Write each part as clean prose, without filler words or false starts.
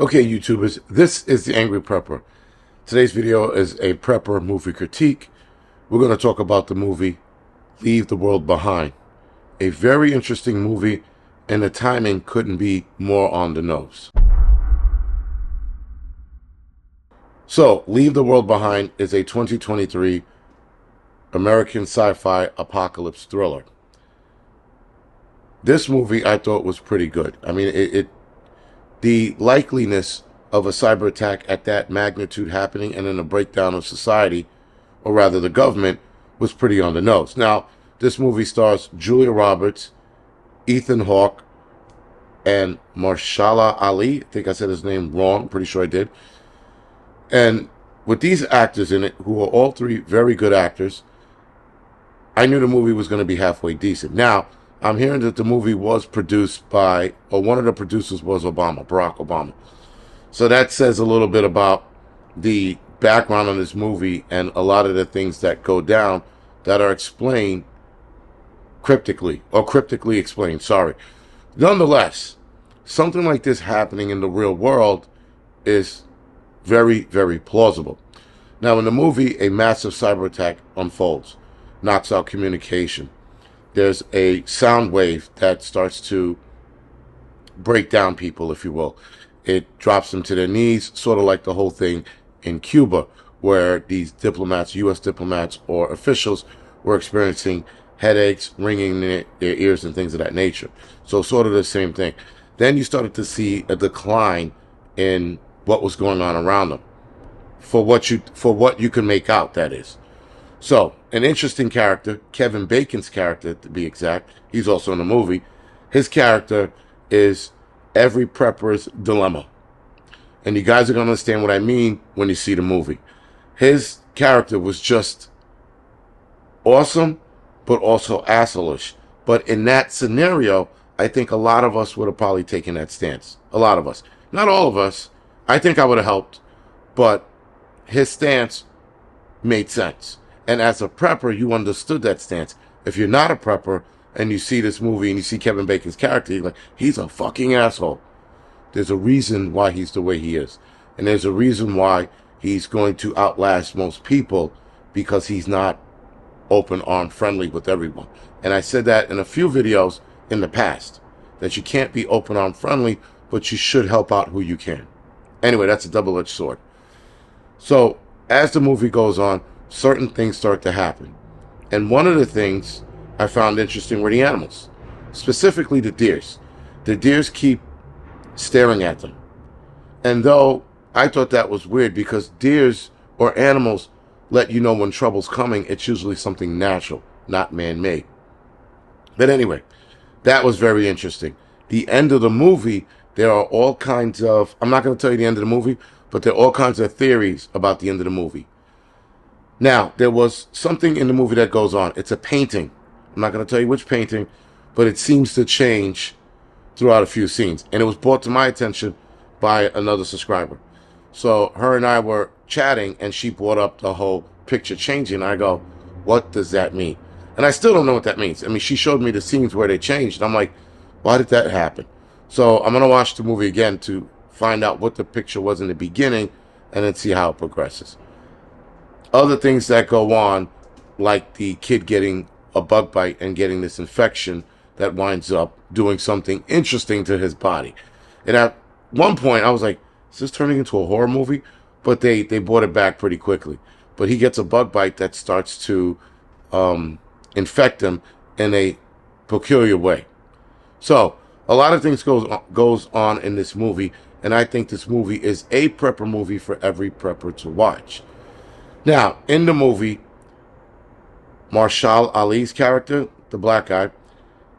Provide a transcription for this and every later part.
Okay, YouTubers, this is the Angry Prepper. Today's video is a Prepper movie critique. We're going to talk about the movie Leave the World Behind. A very interesting movie, and the timing couldn't be more on the nose. So, Leave the World Behind is a 2023 American sci-fi apocalypse thriller. This movie I thought was pretty good. I mean, the likeliness of a cyber attack at that magnitude happening and then a breakdown of society, or rather the government, was pretty on the nose. Now, this movie stars Julia Roberts, Ethan Hawke, and Mahershala Ali. I think I said his name wrong. Pretty sure I did. And with these actors in it, who are all three very good actors, I knew the movie was going to be halfway decent. Now, I'm hearing that the movie was produced by, or one of the producers was Obama, Barack Obama. So that says a little bit about the background on this movie and a lot of the things that go down that are explained cryptically explained, sorry. Nonetheless, something like this happening in the real world is very, very plausible. Now, in the movie, a massive cyber attack unfolds, knocks out communication. There's a sound wave that starts to break down people, if you will. It drops them to their knees, sort of like the whole thing in Cuba, where these diplomats, U.S. diplomats or officials, were experiencing headaches, ringing in their ears and things of that nature. So sort of the same thing. Then you started to see a decline in what was going on around them. For what you can make out, that is. So, an interesting character, Kevin Bacon's character to be exact, he's also in the movie. His character is every prepper's dilemma. And you guys are going to understand what I mean when you see the movie. His character was just awesome, but also assholeish. But in that scenario, I think a lot of us would have probably taken that stance. A lot of us. Not all of us. I think I would have helped. But his stance made sense. And as a prepper, you understood that stance. If you're not a prepper and you see this movie and you see Kevin Bacon's character, you're like, he's a fucking asshole. There's a reason why he's the way he is. And there's a reason why he's going to outlast most people, because he's not open-arm friendly with everyone. And I said that in a few videos in the past, that you can't be open-arm friendly, but you should help out who you can. Anyway, that's a double-edged sword. So, as the movie goes on, certain things start to happen. And one of the things I found interesting were the animals, specifically the deers. The deers keep staring at them. And though I thought that was weird, because deers or animals let you know when trouble's coming, it's usually something natural, not man-made. But anyway, that was very interesting. The end of the movie, there are all kinds of, I'm not going to tell you the end of the movie, but there are all kinds of theories about the end of the movie. Now, there was something in the movie that goes on. It's a painting. I'm not going to tell you which painting, but it seems to change throughout a few scenes. And it was brought to my attention by another subscriber. So her and I were chatting, and she brought up the whole picture changing. I go, what does that mean? And I still don't know what that means. I mean, she showed me the scenes where they changed. And I'm like, why did that happen? So I'm going to watch the movie again to find out what the picture was in the beginning and then see how it progresses. Other things that go on, like the kid getting a bug bite and getting this infection that winds up doing something interesting to his body. And at one point, I was like, is this turning into a horror movie? But they brought it back pretty quickly. But he gets a bug bite that starts to infect him in a peculiar way. So, a lot of things goes on in this movie, and I think this movie is a prepper movie for every prepper to watch. Now, in the movie, Mahershala Ali's character, the black guy,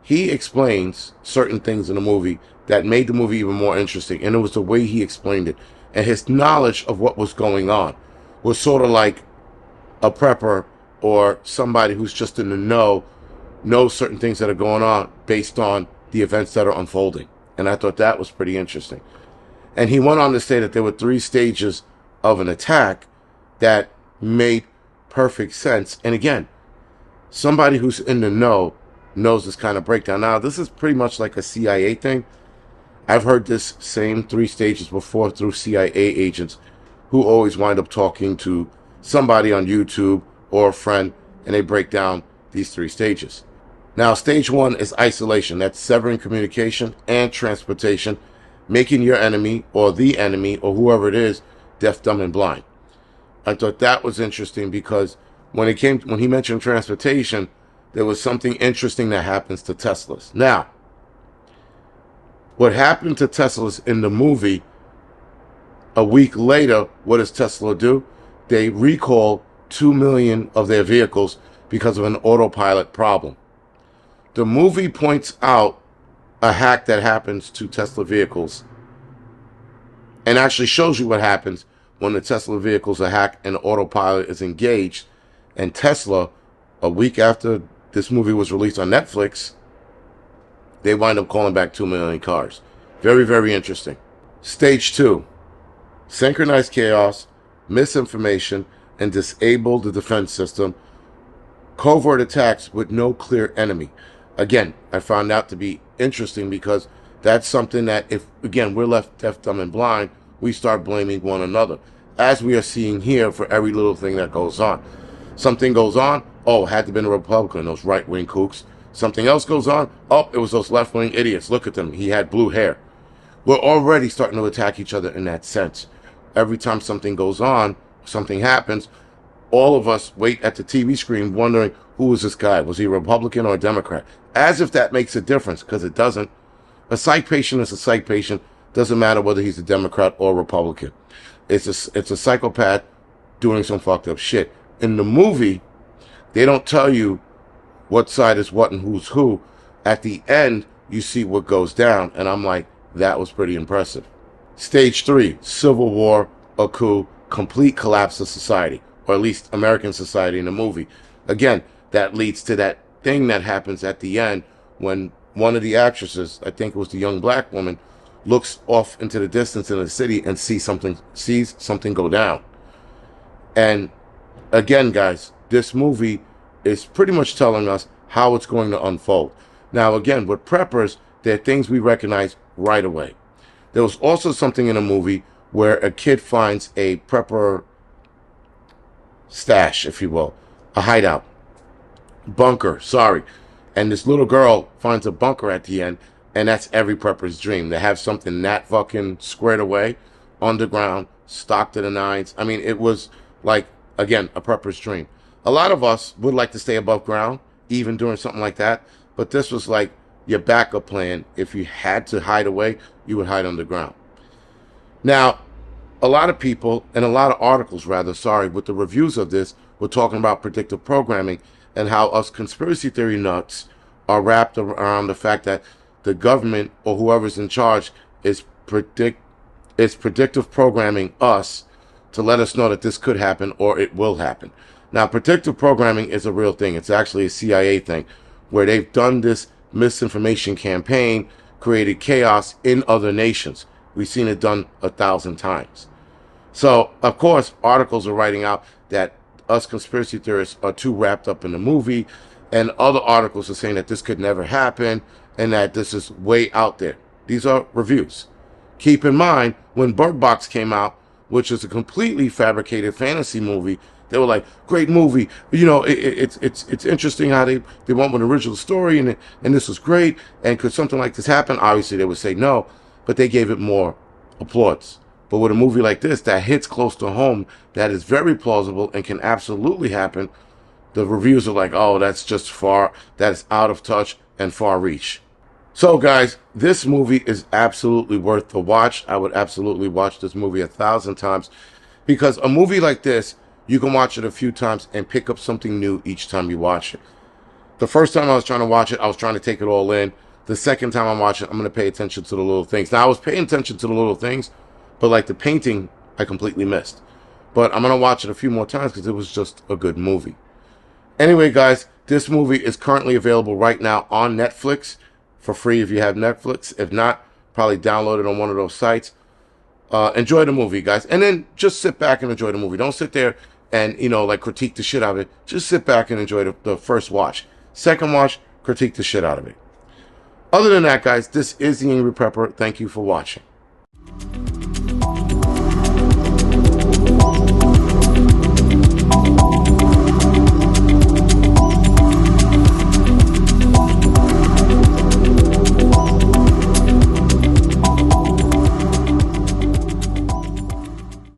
he explains certain things in the movie that made the movie even more interesting. And it was the way he explained it. And his knowledge of what was going on was sort of like a prepper or somebody who's just in the know, knows certain things that are going on based on the events that are unfolding. And I thought that was pretty interesting. And he went on to say that there were 3 stages of an attack that made perfect sense. And again, somebody who's in the know knows this kind of breakdown. Now, this is pretty much like a CIA thing. I've heard this same three stages before through CIA agents who always wind up talking to somebody on YouTube or a friend, and they break down these three stages. Now, stage one is isolation. That's severing communication and transportation, making your enemy or the enemy or whoever it is deaf, dumb, and blind. I thought that was interesting because when he mentioned transportation, there was something interesting that happens to Teslas. Now, what happened to Teslas in the movie, a week later, what does Tesla do? They recall 2 million of their vehicles because of an autopilot problem. The movie points out a hack that happens to Tesla vehicles and actually shows you what happens when the Tesla vehicles are hacked and the autopilot is engaged. And Tesla, a week after this movie was released on Netflix, they wind up calling back 2 million cars. Very, very interesting. Stage two, synchronized chaos, misinformation, and disable the defense system. Covert attacks with no clear enemy. Again, I found that to be interesting because that's something that if, again, we're left deaf, dumb, and blind, we start blaming one another. As we are seeing here for every little thing that goes on. Something goes on, oh, it had to have been a Republican, those right-wing kooks. Something else goes on, oh, it was those left-wing idiots. Look at them, he had blue hair. We're already starting to attack each other in that sense. Every time something goes on, something happens, all of us wait at the TV screen wondering, who was this guy? Was he a Republican or a Democrat? As if that makes a difference, because it doesn't. A psych patient is a psych patient. Doesn't matter whether he's a Democrat or a Republican. It's a psychopath doing some fucked up shit. In the movie, they don't tell you what side is what and who's who. At the end, you see what goes down. And I'm like, that was pretty impressive. Stage three, civil war, a coup, complete collapse of society, or at least American society in the movie. Again, that leads to that thing that happens at the end when one of the actresses, I think it was the young black woman, looks off into the distance in the city and sees something go down. And again, guys, this movie is pretty much telling us how it's going to unfold. Now, again, with preppers, there are things we recognize right away. There was also something in a movie where a kid finds a prepper stash, if you will, a hideout bunker, and this little girl finds a bunker at the end, and that's every prepper's dream, to have something that fucking squared away, underground, stocked to the nines. I mean, it was like, again, a prepper's dream. A lot of us would like to stay above ground, even doing something like that, but this was like your backup plan. If you had to hide away, you would hide underground. Now, a lot of people, and a lot of articles rather, with the reviews of this, were talking about predictive programming and how us conspiracy theory nuts are wrapped around the fact that the government or whoever's in charge is predictive programming us to let us know that this could happen or it will happen. Now, predictive programming is a real thing. It's actually a CIA thing where they've done this misinformation campaign, created chaos in other nations. We've seen it done 1,000 times. So, of course, articles are writing out that us conspiracy theorists are too wrapped up in the movie, and other articles are saying that this could never happen and that this is way out there. These are reviews. Keep in mind, when Bird Box came out, which is a completely fabricated fantasy movie, they were like, great movie. You know, it's interesting how they went with an original story, and this was great. And could something like this happen? Obviously, they would say no, but they gave it more applause. But with a movie like this that hits close to home, that is very plausible and can absolutely happen, the reviews are like, oh, that's just far, that's out of touch and far reach. So, guys, this movie is absolutely worth the watch. I would absolutely watch this movie 1,000 times, because a movie like this, you can watch it a few times and pick up something new each time you watch it. The first time I was trying to watch it, I was trying to take it all in. The second time I watch it, I'm going to pay attention to the little things. Now, I was paying attention to the little things, but like the painting, I completely missed. But I'm going to watch it a few more times because it was just a good movie. Anyway, guys, this movie is currently available right now on Netflix for free if you have Netflix. If not, probably download it on one of those sites. Enjoy the movie, guys. And then just sit back and enjoy the movie. Don't sit there and, like critique the shit out of it. Just sit back and enjoy the first watch. Second watch, critique the shit out of it. Other than that, guys, this is the Angry Prepper. Thank you for watching.